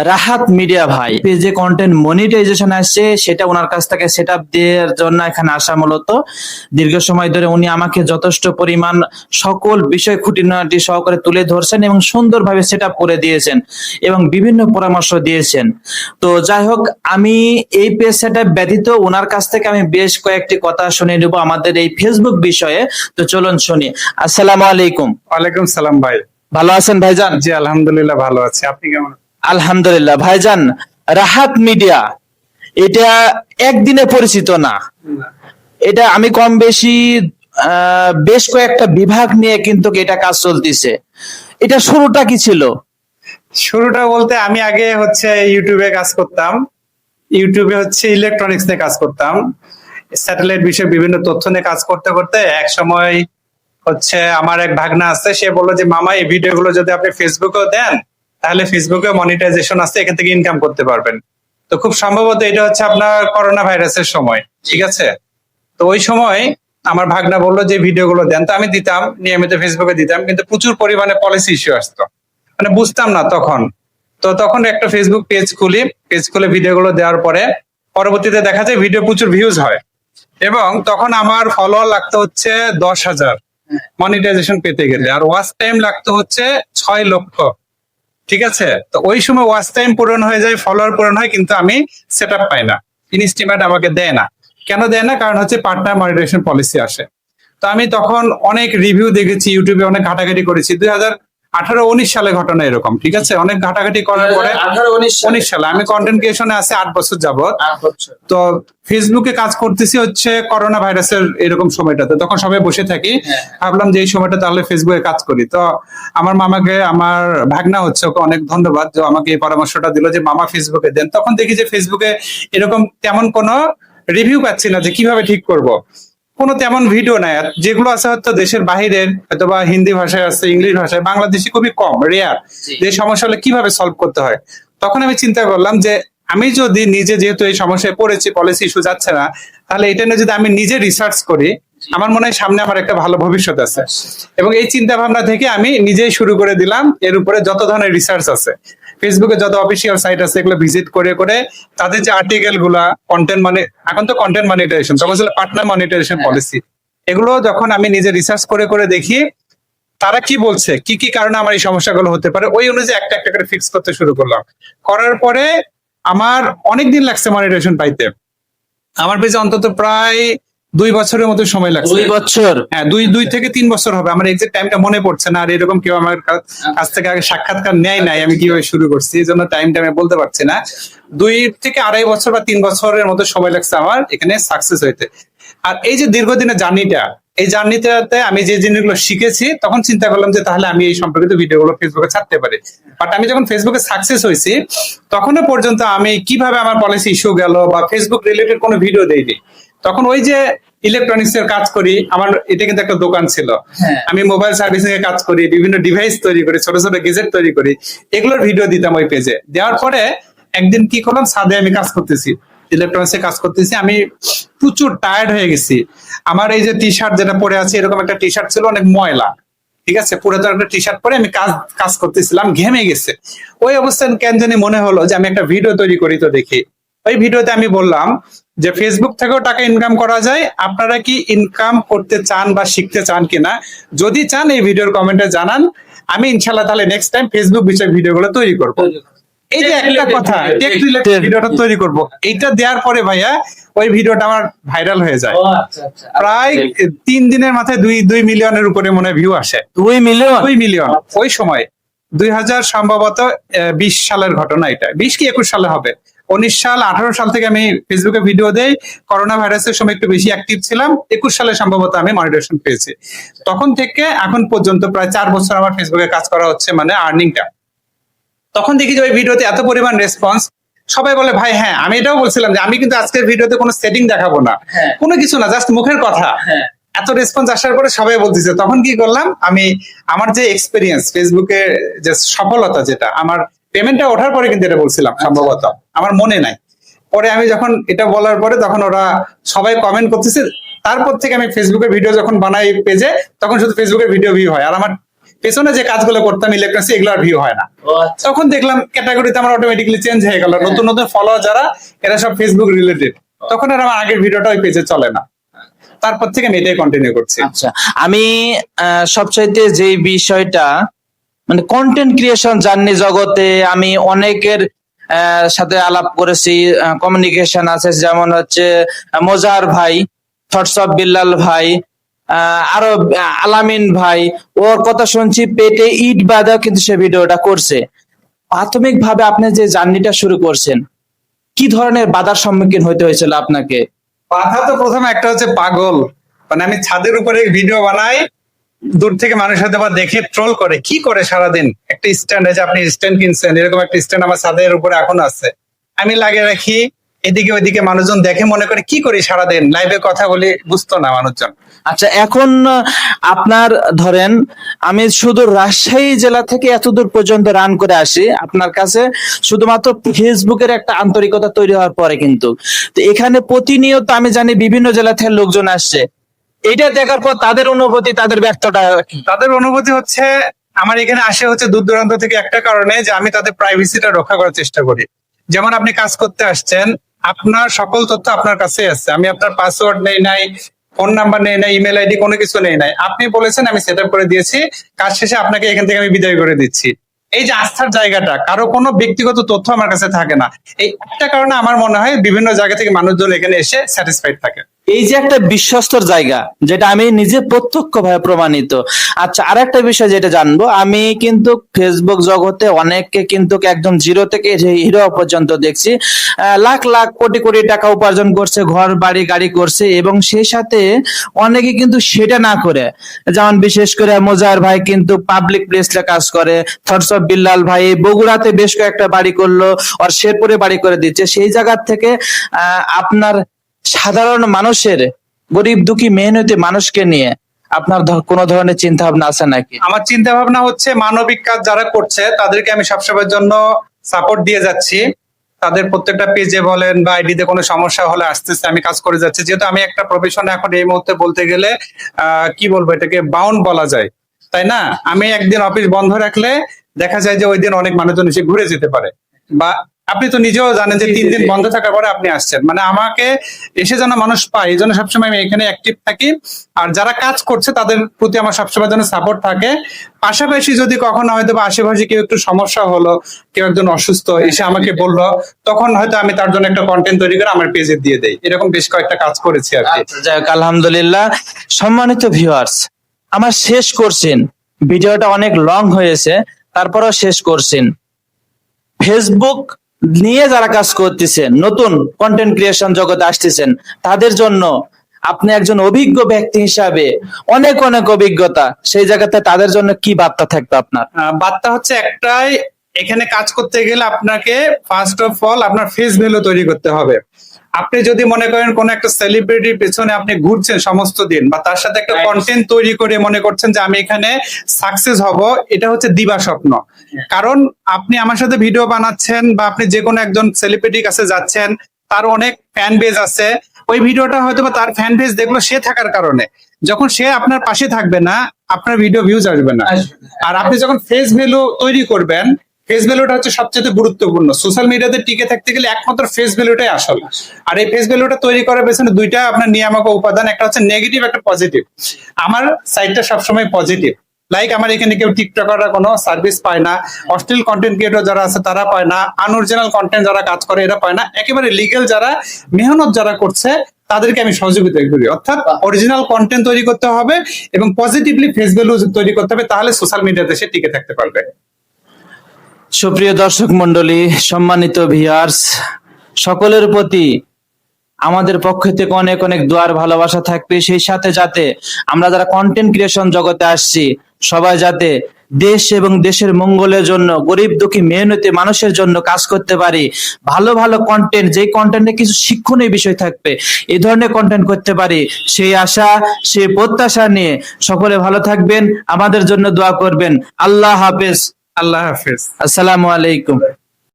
Rahat media ভাই পেজে content monetization আসছে, সেটা ওনার কাছ থেকে সেট আপ দেওয়ার জন্য এখানে আসা। মূলত দীর্ঘ সময় ধরে উনি আমাকে যথেষ্ট পরিমাণ সকল বিষয় খুঁটিনাটি সহকারে তুলে ধরছেন এবং সুন্দরভাবে সেট আপ করে দিয়েছেন এবং বিভিন্ন পরামর্শ দিয়েছেন। তো যাই হোক, আমি এই পেজ সেট আপ ব্যতীত ওনার কাছ থেকে আমি বেশ কয়েকটি কথা শুনে নেব আমাদের এই ফেসবুক বিষয়ে। তো চলুন শুনি। আসসালামু আলাইকুম। ওয়ালাইকুম সালাম ভাই। ভালো আছেন ভাইজান? জি আলহামদুলিল্লাহ ভালো আছি, আপনি কেমন? আলহামদুলিল্লাহ। ভাইজান, রাহাত মিডিয়া এটা একদিনে পরিচিত না, এটা আমি কম বেশি বেশ কয়েকটা বিভাগ নিয়ে কিন্তু এটা কাজ চলতেছে। এটা শুরুটা কি ছিল? শুরুটা বলতে আমি আগে ইউটিউবে কাজ করতাম। ইউটিউবে ইলেকট্রনিক্স নিয়ে কাজ করতাম, স্যাটেলাইট বিষয়ে বিভিন্ন তথ্য নিয়ে কাজ করতে করতে এক সময় আমার এক ভাগনা আছে, সে বললো যে মামা এই ভিডিওগুলো যদি আপনি ফেসবুকেও দেন তাহলে ফেসবুকে মনিটাইজেশন আছে, এখান থেকে ইনকাম করতে পারবেন। তো খুব সম্ভবত এটা আপনার করোনা ভাইরাসের সময়, ঠিক আছে? তো ওই সময় আমার ভাগনা বললো যে ভিডিওগুলো দেন, তো আমি দিতাম, নিয়মিত ফেসবুকে দিতাম, কিন্তু প্রচুর পরিমাণে পলিসি ইস্যু আসতো, মানে বুঝতাম না তখন। তো তখন একটা ফেসবুক পেজ খুলে ভিডিওগুলো দেওয়ার পরে পরবর্তীতে দেখা যায় ভিডিও প্রচুর ভিউজ হয়, এবং তখন আমার ফলোয়ার লাগতো 10,000 মনিটাইজেশন পেতে গেলে, আর ওয়াচ টাইম লাগতো 6 লক্ষ। ঠিক আছে? তো ওই সময় ওয়াচ টাইম পূরণ হয়ে যায়, ফলোয়ার পূরণ হয়, কিন্তু আমি সেট আপ পাই না, ইনস্টিমেট আমাকে দেয় না। কেন দেয় না? কারণ পার্টনার মনিটাইজেশন পলিসি আসে। তো আমি তখন অনেক রিভিউ দেখেছি, ইউটিউবে অনেক ঘাটাঘাটি করেছি। 2018-19 সালে ঘটনা এরকম, ঠিক আছে? অনেক ঘাটাঘাটি করার পরে 19 সালে আমি কন্টেন্ট ক্রিয়েশনে আছি 8 বছর যাবত। তো ফেসবুকে কাজ করতেছি করোনা ভাইরাসের এরকম সময়টাতে, তখন সবাই বসে থাকি। ভাবলাম যে এই সময়টা তাহলে ফেসবুকে কাজ করি। তো আমার মামাকে, আমার ভাগনা ওকে অনেক ধন্যবাদ যে আমাকে এই পরামর্শটা দিল যে মামা ফেসবুকে দেন। তখন দেখি যে ফেসবুকে এরকম তেমন কোনো রিভিউ পাচ্ছি না যে কিভাবে ঠিক করব, কোনো তেমন ভিডিও নাই। যেগুলো আছে হয়তো দেশের বাহিরের, হয়তো বা হিন্দি ভাষায় আছে, ইংলিশ ভাষায়, বাংলাদেশি খুবই কম, রেয়ার, যে সমস্যা হলে কিভাবে সলভ করতে হয়। তখন আমি চিন্তা করলাম যে আমি যদি নিজে, যেহেতু এই সমস্যায় পড়েছি, পলিসি ইস্যু যাচ্ছে না, তাহলে এটা নিয়ে যদি আমি নিজে রিসার্চ করি, আমার মনে হয় সামনে আমার একটা ভালো ভবিষ্যৎ আছে। এবং এই চিন্তা ভাবনা থেকে আমি নিজেই শুরু করে দিলাম। এর উপরে যত ধরনের রিসার্চ আছে, ফেসবুকে যত অফিসিয়াল সাইট আছে, এগুলো ভিজিট করে করে তাদের যে আর্টিকেল গুলা, কন্টেন্ট, মানে এখন তো কন্টেন্ট মনিটাইজেশন, তখন ছিল পার্টনার মনিটাইজেশন পলিসি, এগুলো যখন আমি নিজে রিসার্চ করে করে দেখি তারা কি বলছে, কি কি কারণে আমার এই সমস্যাগুলো হতে পারে, ওই অনুযায়ী একটা একটা করে ফিক্স করতে শুরু করলাম। করার পরে আমার অনেকদিন লাগছে মনিটাইজেশন পাইতে। আমার পেজে অন্তত প্রায় 2 বছরের মতো সময় লাগছে। 2 বছর? হ্যাঁ, 2 থেকে 3 বছর হবে, আমার এক্সাক্ট টাইমটা মনে পড়ছে না। আর এরকম কেউ আমার কাছ থেকে আগে সাক্ষাৎকার নেয় নাই, আমি কিভাবে শুরু করছি, এই জন্য টাইমটা আমি বলতে পারছি না। 2 থেকে 2.5 বছর বা 3 বছরের মতো সময় লাগছে আমার এখানে সাকসেস হইতে। আর এই যে দীর্ঘদিনের জার্নিটা, এই জার্নিটাতে আমি যে জিনিসগুলো শিখেছি, তখন চিন্তা করলাম যে তাহলে আমি এই সম্পর্কিত ভিডিওগুলো ফেসবুকে ছাড়তে পারি। বাট আমি যখন ফেসবুকে সাকসেস হয়েছি, তখনও পর্যন্ত আমি কিভাবে আমার পলিসি ইস্যু গেল বা ফেসবুক রিলেটেড কোনো ভিডিও দেইনি। তখন ওই যে ইলেকট্রনিক্স এর কাজ করি, আমার এটা কিন্তু একটা দোকান ছিল, আমি মোবাইল সার্ভিসিং এর কাজ করি, বিভিন্ন ডিভাইস তৈরি করি, ছোট ছোট গেজেট তৈরি করি, এগুলোর ভিডিও দিতাম ওই পেজে। দেওয়ার পরে একদিন কি করলাম, ছাদে আমি কাজ করতেছি, ইলেকট্রনিক্স এ কাজ করতেছি, আমি প্রচুর টায়ার্ড হয়ে গেছি। আমার এই যে টি শার্ট যেটা পরে আছে, এরকম একটা টি শার্ট ছিল, অনেক ময়লা, ঠিক আছে? পুরাতন একটা টি শার্ট পরে আমি কাজ করতেছিলাম, ঘেমে গেছে। ওই অবস্থায় কেন জানি মনে হলো যে আমি একটা ভিডিও তৈরি করি, তো দেখি। ওই ভিডিওতে আমি বললাম যে ফেসবুক থেকেও টাকা ইনকাম করা যায়, আপনারা কি ইনকাম করতে চান বা শিখতে চান কিনা? যদি চান এই ভিডিওর কমেন্টে জানান, আমি ইনশাল্লাহ তাহলে নেক্সট টাইম ফেসবুক বিষয়ে ভিডিওগুলো তৈরি করবো। এই যে একটা কথা, টেক রিলেটেড ভিডিওটা তৈরি করব, এইটা দেওয়ার পরে ভাইয়া ওই ভিডিওটা আমার ভাইরাল হয়ে যায়। প্রায় 3 দিনের মাথায় 2 মিলিয়নের উপরে মনে হয় ভিউ আসে। 2 মিলিয়ন? 2 মিলিয়ন ওই সময় 2000 সম্ভবত 20 সালের ঘটনা, এটা 20 কি 21 সালে হবে। 19 সাল 18 সাল থেকে আমি ফেসবুকে ভিডিও দেই, করোনা ভাইরাসের সময় একটু বেশি অ্যাক্টিভ ছিলাম। 21 সালে সম্ভবত আমি মনিটাইজেশন পেয়েছি। তখন থেকে এখন পর্যন্ত প্রায় 4 বছর আমার ফেসবুকে কাজ করা হচ্ছে, মানে আর্নিংটা। তখন দেখি যে ওই ভিডিওতে এত পরিমাণ রেসপন্স, সবাই বলে ভাই, হ্যাঁ আমি এটাও বলছিলাম যে আমি কিন্তু আজকের ভিডিওতে কোনো সেটিং দেখাবো না, কোনো কিছু না, জাস্ট মুখের কথা। এত রেসপন্স আসার পরে সবাই বলতেছে, তখন কি করলাম, আমি আমার যে এক্সপিরিয়েন্স, ফেসবুকে যে সফলতা, যেটা আমার পেমেন্টটা ওঠার পরে কিন্তু এটা বলছিলাম, সম্ভবত আমার মনে নাই। পরে আমি যখন এটা বলার পরে তখন ওরা সবাই কমেন্ট করতেছে। তারপর থেকে আমি ফেসবুকের ভিডিও যখন বানাই পেজে, তখন শুধু ফেসবুকের ভিডিও ভিউ হয়, আর আমার পেছনে যে কাজগুলো করতাম ইলেকট্রনিক্স এগুলো আর ভিউ হয় না। তখন দেখলাম ক্যাটাগরিতে আমার অটোমেটিক্যালি চেঞ্জ হয়ে গেল, নতুন নতুন ফলোয়ার যারা এরা সব ফেসবুক রিলেটেড, তখন আর আমার আগের ভিডিওটা ওই পেজে চলে না। তারপর থেকে আমি এটাই কন্টিনিউ করছি। আচ্ছা, আমি সবচাইতে যে বিষয়টা মানে কন্টেন্ট ক্রিয়েশন জার্নি জগতে আমি অনেকের সাথে আলাপ করেছি, কমিউনিকেশন আছে, যেমন হচ্ছে মোজার ভাই, থটস অফ বিল্লাল ভাই, আরো আলামিন ভাই, ওর কথা শুনছি পেটে ইট বাঁধা কিন্তু সে ভিডিওটা করছে। প্রাথমিক ভাবে আপনি যে জার্নিটা শুরু করছেন, কি ধরনের বাধার সম্মুখীন হতে হয়েছিল আপনাকে? বাধা তো প্রথমে একটা হচ্ছে পাগল, মানে আমি ছাদের উপরে ভিডিও বানাই, দূর থেকে মানুষ হয়তো বা দেখে ট্রোল করে, কি করে সারাদিন একটা স্ট্যান্ড আছে, আপনি স্ট্যান্ড কিনছেন, এরকম একটা স্ট্যান্ড আমার ছাদের উপরে এখন আছে, আমি লাগিয়ে রাখি, এদিকে ওইদিকে মানুষজন দেখে মনে করে কি করি সারাদিন, লাইভে কথা বলি, বুঝতো না মানুষজন। আচ্ছা, এখন আপনার ধরেন আমি শুধু রাজশাহী জেলা থেকে এতদূর পর্যন্ত রান করে আসি আপনার কাছে শুধুমাত্র ফেসবুকের একটা আন্তরিকতা তৈরি হওয়ার পরে, কিন্তু তো এখানে প্রতিনিয়ত আমি জানি বিভিন্ন জেলা থেকে লোকজন আসছে, এটা দেখার পর তাদের অনুভূতি, তাদের ব্যর্থতা কি? তাদের অনুভূতি হচ্ছে আমার এখানে আসে হচ্ছে দূর দূরান্ত থেকে একটা কারণে, যে আমি তাদের প্রাইভেসিটা রক্ষা করার চেষ্টা করি। যেমন আপনি কাজ করতে আসছেন, আপনার সকল তথ্য আপনার কাছে আছে, আমি আপনার পাসওয়ার্ড নেই নাই, ফোন নাম্বার নেই নাই, ইমেল আইডি কোনো কিছু নেই নাই, আপনি বলেছেন আমি সেট আপ করে দিয়েছি, কাজ শেষে আপনাকে এখান থেকে আমি বিদায় করে দিচ্ছি। এই যে আস্থার জায়গাটা, কারো কোনো ব্যক্তিগত তথ্য আমার কাছে থাকে না, এই একটা কারণে আমার মনে হয় বিভিন্ন জায়গা থেকে মানুষজন এখানে এসে স্যাটিসফাইড থাকে। এই যে একটা বিশ্বস্তর জায়গা, যেটা আমি নিজে প্রত্যক্ষভাবে প্রমাণিত। আচ্ছা, আর একটা বিষয় যেটা জানবো, আমি কিন্তু ফেসবুক জগতে অনেককে কিন্তু একদম জিরো থেকে হিরো পর্যন্ত দেখছি, লাখ লাখ কোটি কোটি টাকা উপার্জন করছে, ঘর বাড়ি গাড়ি করছে, এবং সেই সাথে অনেকে কিন্তু সেটা না করে, যেমন বিশেষ করে মোজার ভাই কিন্তু পাবলিক প্লেসে কাজ করে, থটস অফ বিল্লাল ভাই বগুড়াতে বেশ কয়েকটা বাড়ি করলো, আর শেরপুরে বাড়ি করে দিচ্ছে। সেই জায়গা থেকে আপনার সাধারণ মানুষের, গরিব দুঃখী মেহনতি মানুষকে নিয়ে আপনার কোনো ধরনের চিন্তা ভাবনা আছে নাকি? আমার চিন্তা ভাবনা হচ্ছে মানবিক কাজ যারা করছে তাদেরকে আমি সবসময়ের জন্য সাপোর্ট দিয়ে যাচ্ছি। তাদের প্রত্যেকটা পেজে বলেন বা আইডিতে কোনো সমস্যা হলে আসতেছে, আমি কাজ করে যাচ্ছি। যেহেতু আমি একটা প্রফেশনে এখন এই মুহূর্তে বলতে গেলে কি বলবো, এটাকে বাউন্ড বলা যায়, তাই না? আমি একদিন অফিস বন্ধ রাখলে দেখা যায় যে ওই দিন অনেক মানুষজন এসে ঘুরে যেতে পারে, বা আপনি তো নিজেও জানেন যে 3 দিন বন্ধ থাকার পরে আপনি আসছেন, মানে আমাকে এসে যেন মানুষ পায়, এই জন্য সবসময় আমি এখানে অ্যাক্টিভ থাকি। আর যারা কাজ করছে তাদের প্রতি আমার সবসময় যেন সাপোর্ট থাকে। পাশাপাশি যদি কখনো হয়তো বা আশেপাশে কেউ একটু সমস্যা হলো, কেউ একজন অসুস্থ এসে আমাকে বললো, তখন হয়তো আমি তার জন্য একটা কন্টেন্ট তৈরি করে আমার পেজে দিয়ে দেই। এরকম বেশ কয়েকটা কাজ করেছি আর কি। যাই হোক, আলহামদুলিল্লাহ। সম্মানিত ভিউয়ার্স, আমার শেষ করছেন, ভিডিওটা অনেক লং হয়েছে, তারপরেও শেষ করছেন। ফেসবুক নিয়ে যারা কাজ করতেছেন, নতুন কন্টেন্ট ক্রিয়েশন জগতে আসতেছেন, তাদের জন্য আপনি একজন অভিজ্ঞ ব্যক্তি হিসাবে, অনেক অনেক অভিজ্ঞতা, সেই জায়গাতে তাদের জন্য কি বার্তা থাকবে আপনার? বার্তা হচ্ছে একটাই, এখানে কাজ করতে গেলে আপনাকে ফার্স্ট অফ অল আপনার ফেস ভ্যালু তৈরি করতে হবে। আপনি যদি মনে করেন কোন একটা সেলিব্রিটির পেছনে আপনি ঘুরছেন সমস্ত দিন, বা তার সাথে একটা কন্টেন্ট তৈরি করে মনে করছেন যে আমি এখানে সাকসেস হব, এটা হচ্ছে দিবা স্বপ্ন। কারণ আপনি আমার সাথে ভিডিও বানাচ্ছেন বা আপনি যে কোনো একজন সেলিব্রিটির কাছে যাচ্ছেন, তার অনেক ফ্যান বেজ আছে, ওই ভিডিওটা হয়তো বা তার ফ্যান বেজ দেখলো সে থাকার কারণে, যখন সে আপনার পাশে থাকবে না আপনার ভিডিও ভিউজ আসবে না। আর আপনি যখন ফেস ভ্যালু তৈরি করবেন, ফেস ভ্যালুটা হচ্ছে সবচেয়ে গুরুত্বপূর্ণ। সোশ্যাল মিডিয়াতে টিকে থাকতে গেলে একমাত্র ফেস ভ্যালুটাই আসল। আর এই ফেস ভ্যালুটা তৈরি করার পেছনে দুইটা আপনার নিয়ামক উপাদান, একটা হচ্ছে নেগেটিভ, একটা পজিটিভ। আমার সাইডটা সবসময় পজিটিভ। লাইক আমার এখানে কেউ টিকটকাররা কোনো সার্ভিস পায় না, অশ্লীল কন্টেন্ট ক্রিয়েটর যারা আছে তারা পায় না, আনঅরিজিনাল কন্টেন্ট যারা কাজ করে এরা পায় না, একেবারে লিগেল যারা মেহনত যারা করছে তাদেরকে আমি সহযোগিতা করি। অর্থাৎ অরিজিনাল কন্টেন্ট তৈরি করতে হবে এবং পজিটিভলি ফেস ভ্যালু তৈরি করতে হবে, তাহলে সোশ্যাল মিডিয়াতে সে টিকে থাকতে পারবে। সুপ্রিয় দর্শক মন্ডলী, সম্মানিত ভিউয়ার্স, সকলের প্রতি আমাদের পক্ষ থেকে অনেক অনেক দোয়ার ভালোবাসা থাকবে। সেই সাথে যাতে আমরা যারা কন্টেন্ট ক্রিয়েশন জগতে আসছি সবাই যাতে দেশ এবং দেশের মঙ্গলের জন্য, গরিব দুঃখী মেহনতি মানুষের জন্য কাজ করতে পারি, ভালো ভালো কন্টেন্ট, যেই কন্টেন্টে কিছু শিক্ষণীয় বিষয় থাকবে, এই ধরনের কন্টেন্ট করতে পারি, সেই আশা সেই প্রত্যাশা নিয়ে সকলে ভালো থাকবেন, আমাদের জন্য দোয়া করবেন। আল্লাহ হাফেজ। আল্লাহ হাফেজ। আসসালামু আলাইকুম।